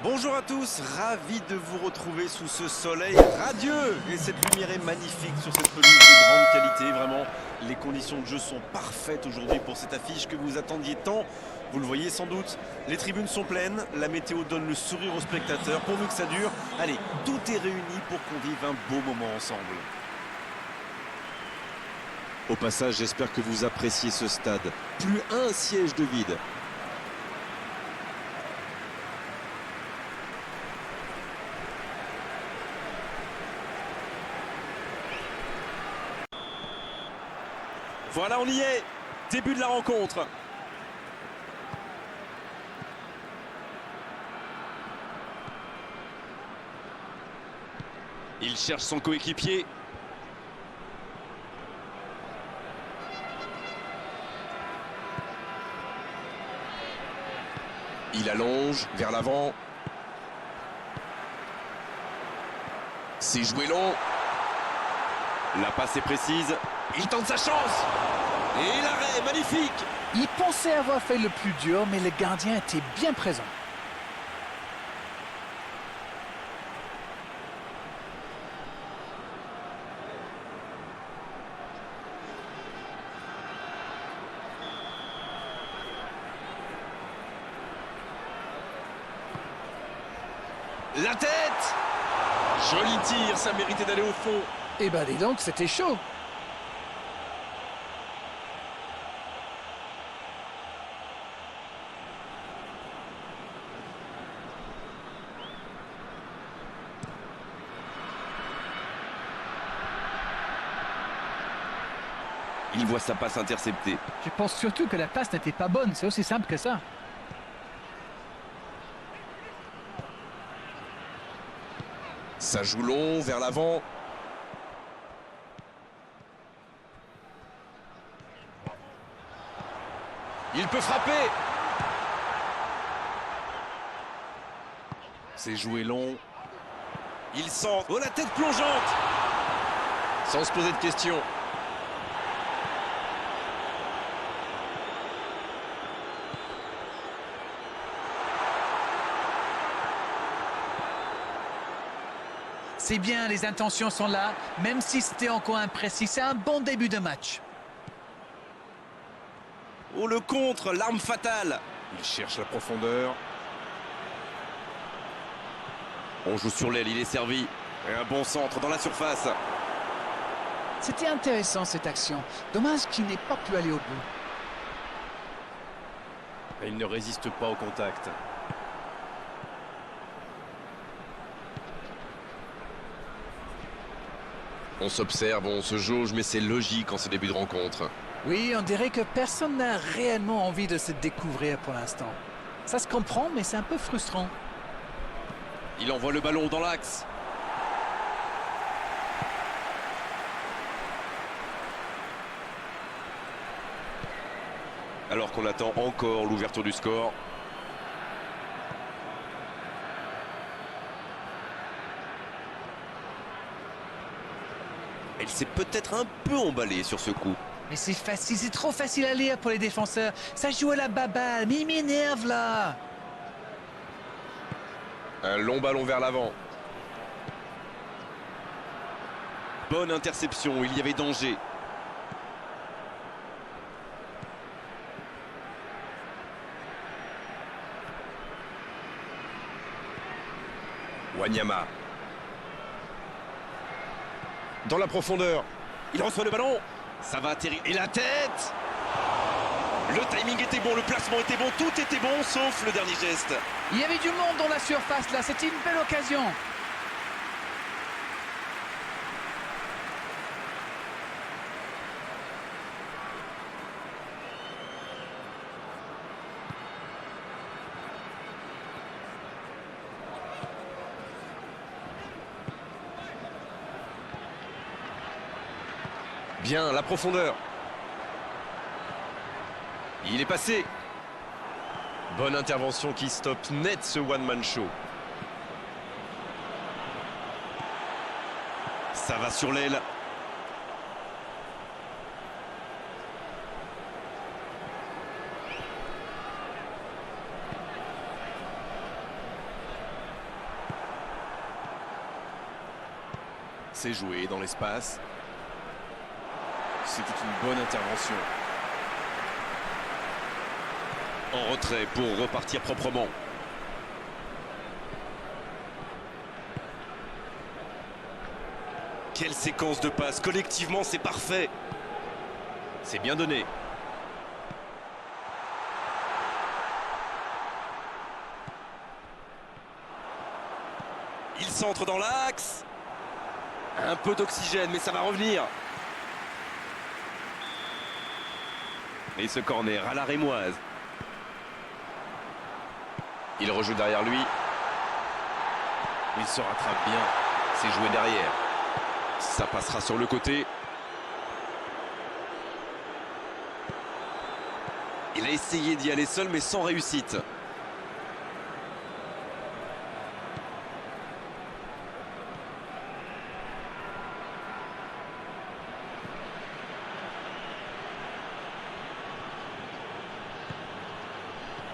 Bonjour à tous, ravi de vous retrouver sous ce soleil radieux. Et cette lumière est magnifique sur cette pelouse de grande qualité. Vraiment, les conditions de jeu sont parfaites aujourd'hui pour cette affiche que vous attendiez tant. Vous le voyez sans doute, les tribunes sont pleines, la météo donne le sourire aux spectateurs. Pourvu que ça dure, allez, tout est réuni pour qu'on vive un beau moment ensemble. Au passage, j'espère que vous appréciez ce stade. Plus un siège de vide. Voilà, on y est. Début de la rencontre. Il cherche son coéquipier. Il allonge vers l'avant. C'est joué long. La passe est précise. Il tente sa chance. Et l'arrêt, magnifique. Il pensait avoir fait le plus dur, mais le gardien était bien présent. La tête. Joli tir, ça méritait d'aller au fond. Eh ben dis donc, c'était chaud. Il voit sa passe interceptée. Je pense surtout que la passe n'était pas bonne, c'est aussi simple que ça. Ça joue long vers l'avant. Il peut frapper. C'est joué long. Il sent. Oh, la tête plongeante. Sans se poser de questions. C'est bien, les intentions sont là, même si c'était encore imprécis. C'est un bon début de match. Oh, le contre, l'arme fatale. Il cherche la profondeur. On joue sur l'aile, il est servi. Et un bon centre dans la surface. C'était intéressant cette action. Dommage qu'il n'ait pas pu aller au bout. Et il ne résiste pas au contact. On s'observe, on se jauge, mais c'est logique en ce début de rencontre. Oui, on dirait que personne n'a réellement envie de se découvrir pour l'instant. Ça se comprend, mais c'est un peu frustrant. Il envoie le ballon dans l'axe. Alors qu'on attend encore l'ouverture du score. Elle s'est peut-être un peu emballée sur ce coup. Mais c'est facile, c'est trop facile à lire pour les défenseurs. Ça joue à la baballe, mais il m'énerve là. Un long ballon vers l'avant. Bonne interception, il y avait danger. Wanyama. Dans la profondeur. Il reçoit le ballon. Ça va atterrir. Et la tête. Le timing était bon, le placement était bon, tout était bon, sauf le dernier geste. Il y avait du monde dans la surface là, c'était une belle occasion. Bien, la profondeur. Il est passé. Bonne intervention qui stoppe net ce one-man show. Ça va sur l'aile. C'est joué dans l'espace. C'était une bonne intervention. En retrait pour repartir proprement. Quelle séquence de passes. Collectivement, c'est parfait. C'est bien donné. Il centre dans l'axe. Un peu d'oxygène, mais ça va revenir. Et ce corner à la rémoise. Il rejoue derrière lui. Il se rattrape bien. C'est joué derrière. Ça passera sur le côté. Il a essayé d'y aller seul, mais sans réussite.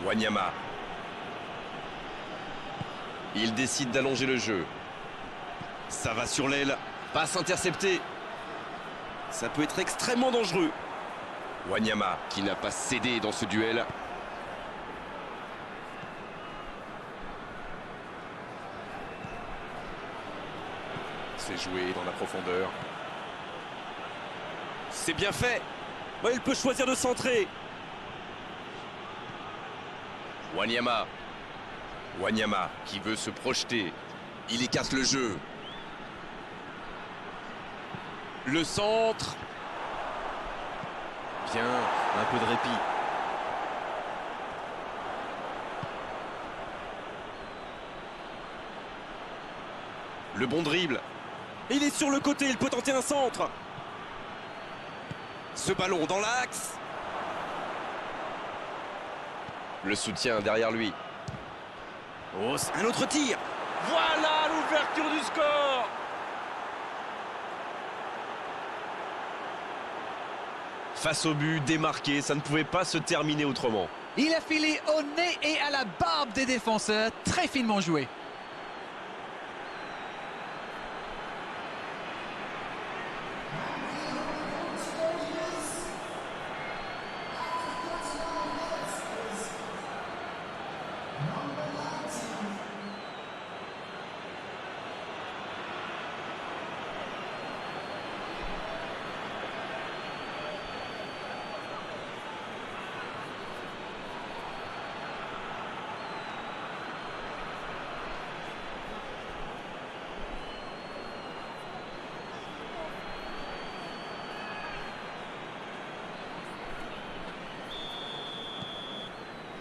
Wanyama. Il décide d'allonger le jeu. Ça va sur l'aile. Passe interceptée. Ça peut être extrêmement dangereux. Wanyama qui n'a pas cédé dans ce duel. C'est joué dans la profondeur. C'est bien fait. Ouais, il peut choisir de centrer. Wanyama. Wanyama qui veut se projeter. Il écarte le jeu. Le centre. Bien, un peu de répit. Le bon dribble. Il est sur le côté, il peut tenter un centre. Ce ballon dans l'axe. Le soutien derrière lui. Oh, un autre tir. Voilà l'ouverture du score. Face au but, démarqué, ça ne pouvait pas se terminer autrement. Il a filé au nez et à la barbe des défenseurs. Très finement joué.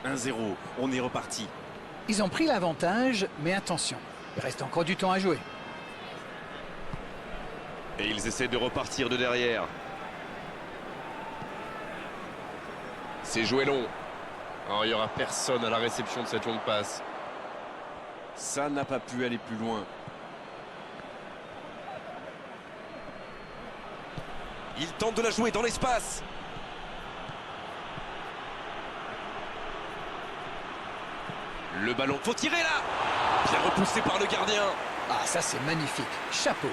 « 1-0, on est reparti. » Ils ont pris l'avantage, mais attention, il reste encore du temps à jouer. Et ils essaient de repartir de derrière. C'est joué long. Alors, il n'y aura personne à la réception de cette longue passe. Ça n'a pas pu aller plus loin. Il tente de la jouer dans l'espace. Le ballon, faut tirer là. Bien repoussé par le gardien. Ah, ça c'est magnifique. Chapeau.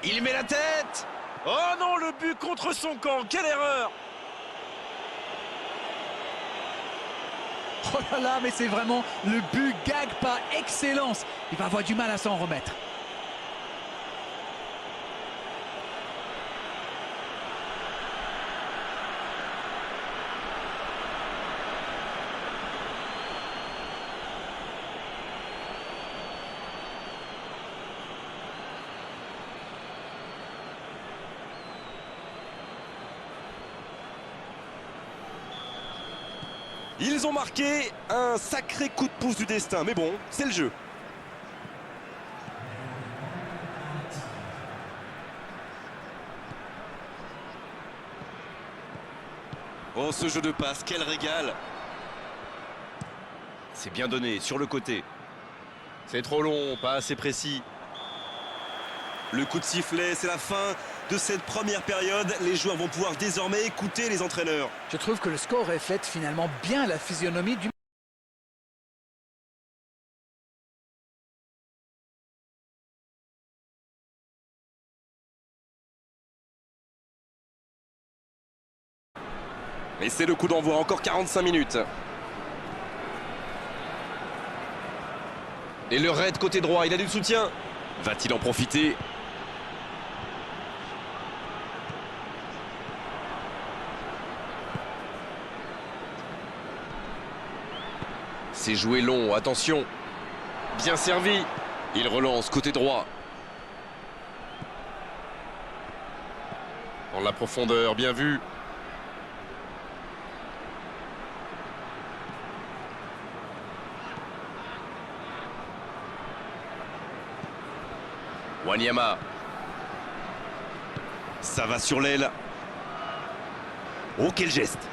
Il met la tête. Oh non, le but contre son camp. Quelle erreur. Oh là là, mais c'est vraiment le but gag par excellence. Il va avoir du mal à s'en remettre. Ils ont marqué un sacré coup de pouce du destin. Mais bon, c'est le jeu. Oh, ce jeu de passe, quel régal. C'est bien donné, sur le côté. C'est trop long, pas assez précis. Le coup de sifflet, c'est la fin de cette première période. Les joueurs vont pouvoir désormais écouter les entraîneurs. Je trouve que le score reflète finalement bien la physionomie du... Et c'est le coup d'envoi, encore 45 minutes. Et le raid côté droit, il a du soutien. Va-t-il en profiter? C'est joué long, attention. Bien servi. Il relance côté droit. Dans la profondeur, bien vu. Wanyama. Ça va sur l'aile. Oh, quel geste!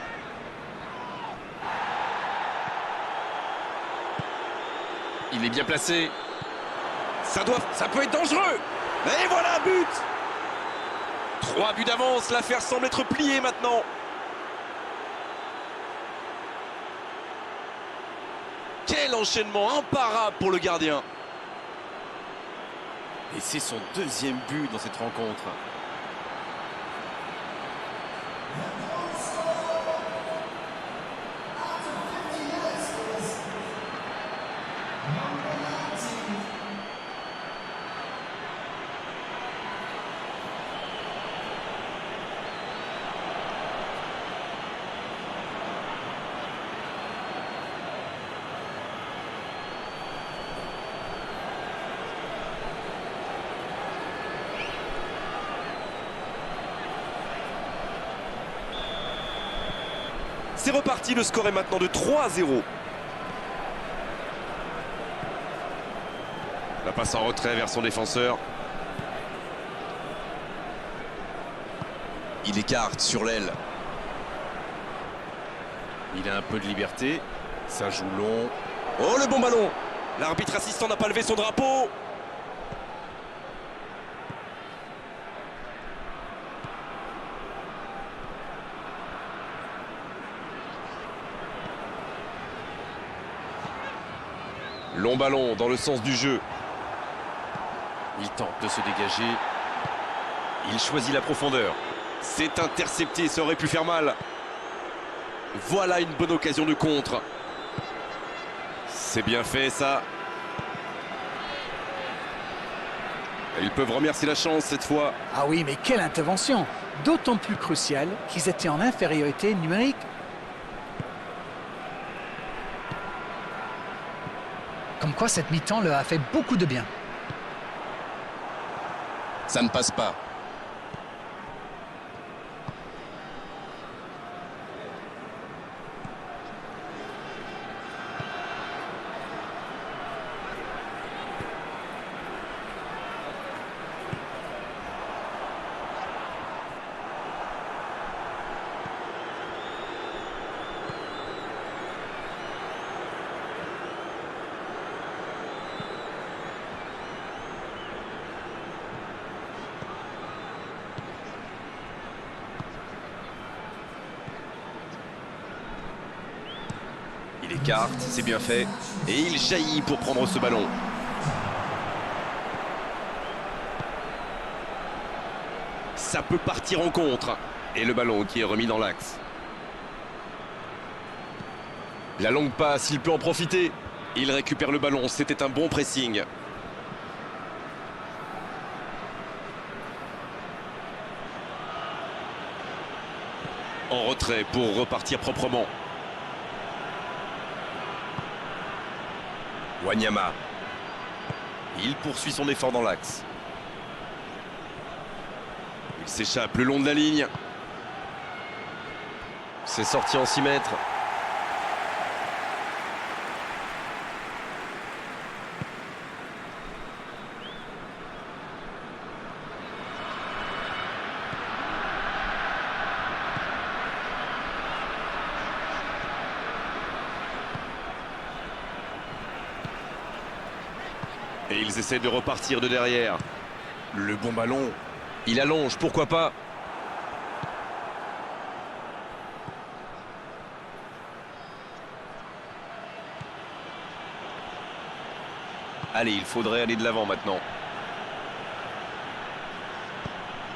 Il est bien placé. Ça peut être dangereux. Et voilà, but! 3 buts d'avance, l'affaire semble être pliée maintenant. Quel enchaînement imparable pour le gardien. Et c'est son deuxième but dans cette rencontre. C'est reparti, le score est maintenant de 3-0. La passe en retrait vers son défenseur. Il écarte sur l'aile. Il a un peu de liberté. Ça joue long. Oh, le bon ballon! L'arbitre assistant n'a pas levé son drapeau. Long ballon dans le sens du jeu. Il tente de se dégager. Il choisit la profondeur. C'est intercepté, ça aurait pu faire mal. Voilà une bonne occasion de contre. C'est bien fait ça. Et ils peuvent remercier la chance cette fois. Ah oui, mais quelle intervention! D'autant plus cruciale qu'ils étaient en infériorité numérique. Comme quoi cette mi-temps leur a fait beaucoup de bien. Ça ne passe pas. Il écarte, c'est bien fait. Et il jaillit pour prendre ce ballon. Ça peut partir en contre. Et le ballon qui est remis dans l'axe. La longue passe, il peut en profiter. Il récupère le ballon, c'était un bon pressing. En retrait pour repartir proprement. Wanyama. Il poursuit son effort dans l'axe. Il s'échappe le long de la ligne. C'est sorti en 6 mètres. Et ils essaient de repartir de derrière. Le bon ballon. Il allonge, pourquoi pas. Allez, il faudrait aller de l'avant maintenant.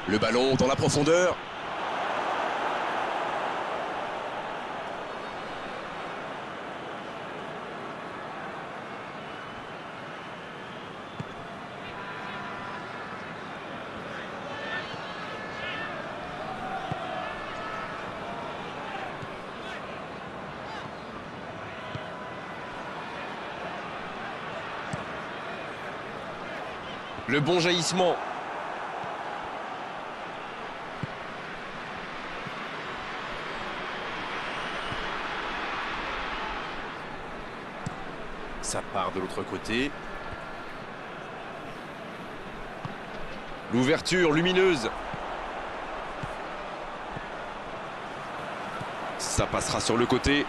Le ballon dans la profondeur. Le bon jaillissement. Ça part de l'autre côté. L'ouverture lumineuse. Ça passera sur le côté.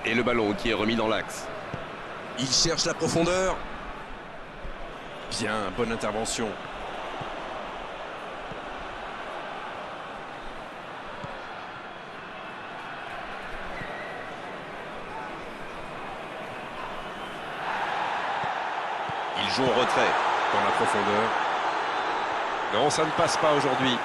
Et le ballon qui est remis dans l'axe. Il cherche la profondeur. Bien, bonne intervention. Il joue en retrait dans la profondeur. Non, ça ne passe pas aujourd'hui.